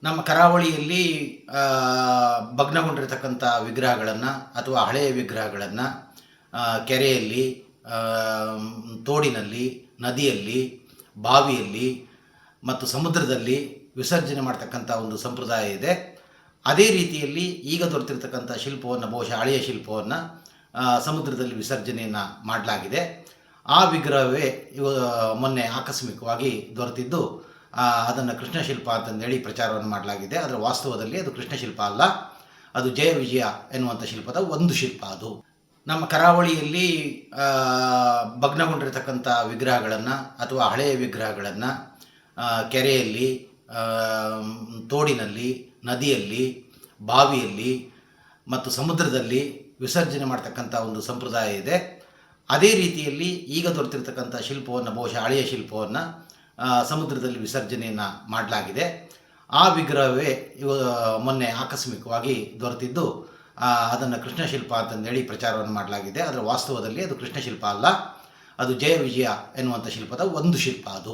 ನಮ್ಮ ಕರಾವಳಿಯಲ್ಲಿ ಭಗ್ನಗೊಂಡಿರತಕ್ಕಂಥ ವಿಗ್ರಹಗಳನ್ನು ಅಥವಾ ಹಳೆಯ ವಿಗ್ರಹಗಳನ್ನು ಕೆರೆಯಲ್ಲಿ, ತೋಡಿನಲ್ಲಿ, ನದಿಯಲ್ಲಿ, ಬಾವಿಯಲ್ಲಿ ಮತ್ತು ಸಮುದ್ರದಲ್ಲಿ ವಿಸರ್ಜನೆ ಮಾಡ್ತಕ್ಕಂಥ ಒಂದು ಸಂಪ್ರದಾಯ ಇದೆ. ಅದೇ ರೀತಿಯಲ್ಲಿ ಈಗ ದೊರೆತಿರ್ತಕ್ಕಂಥ ಶಿಲ್ಪವನ್ನು, ಬಹುಶಃ ಹಳೆಯ ಶಿಲ್ಪವನ್ನು ಸಮುದ್ರದಲ್ಲಿ ವಿಸರ್ಜನೆಯನ್ನು ಮಾಡಲಾಗಿದೆ. ಆ ವಿಗ್ರಹವೇ ಮೊನ್ನೆ ಆಕಸ್ಮಿಕವಾಗಿ ದೊರೆತಿದ್ದು, ಅದನ್ನು ಕೃಷ್ಣ ಶಿಲ್ಪ ಅಂತಂದೇಳಿ ಪ್ರಚಾರವನ್ನು ಮಾಡಲಾಗಿದೆ. ಅದರ ವಾಸ್ತವದಲ್ಲಿ ಅದು ಕೃಷ್ಣ ಶಿಲ್ಪ ಅಲ್ಲ, ಅದು ಜಯ ವಿಜಯ ಎನ್ನುವಂಥ ಶಿಲ್ಪದ ಒಂದು ಶಿಲ್ಪ. ಅದು ನಮ್ಮ ಕರಾವಳಿಯಲ್ಲಿ ಭಗ್ನಗೊಂಡಿರತಕ್ಕಂಥ ವಿಗ್ರಹಗಳನ್ನು ಅಥವಾ ಹಳೆಯ ವಿಗ್ರಹಗಳನ್ನು ಕೆರೆಯಲ್ಲಿ, ತೋಡಿನಲ್ಲಿ, ನದಿಯಲ್ಲಿ, ಬಾವಿಯಲ್ಲಿ ಮತ್ತು ಸಮುದ್ರದಲ್ಲಿ ವಿಸರ್ಜನೆ ಮಾಡ್ತಕ್ಕಂಥ ಒಂದು ಸಂಪ್ರದಾಯ ಇದೆ. ಅದೇ ರೀತಿಯಲ್ಲಿ ಈಗ ದೊರೆತಿರ್ತಕ್ಕಂಥ ಶಿಲ್ಪವನ್ನು, ಬಹುಶಃ ಹಳೆಯ ಶಿಲ್ಪವನ್ನು ಸಮುದ್ರದಲ್ಲಿ ವಿಸರ್ಜನೆಯನ್ನು ಮಾಡಲಾಗಿದೆ. ಆ ವಿಗ್ರಹವೇ ಮೊನ್ನೆ ಆಕಸ್ಮಿಕವಾಗಿ ದೊರೆತಿದ್ದು, ಅದನ್ನು ಕೃಷ್ಣ ಶಿಲ್ಪ ಅಂತಂದೇಳಿ ಪ್ರಚಾರವನ್ನು ಮಾಡಲಾಗಿದೆ. ಅದರ ವಾಸ್ತವದಲ್ಲಿ ಅದು ಕೃಷ್ಣ ಶಿಲ್ಪ ಅಲ್ಲ, ಅದು ಜಯ ವಿಜಯ ಎನ್ನುವಂಥ ಶಿಲ್ಪದ ಒಂದು ಶಿಲ್ಪ. ಅದು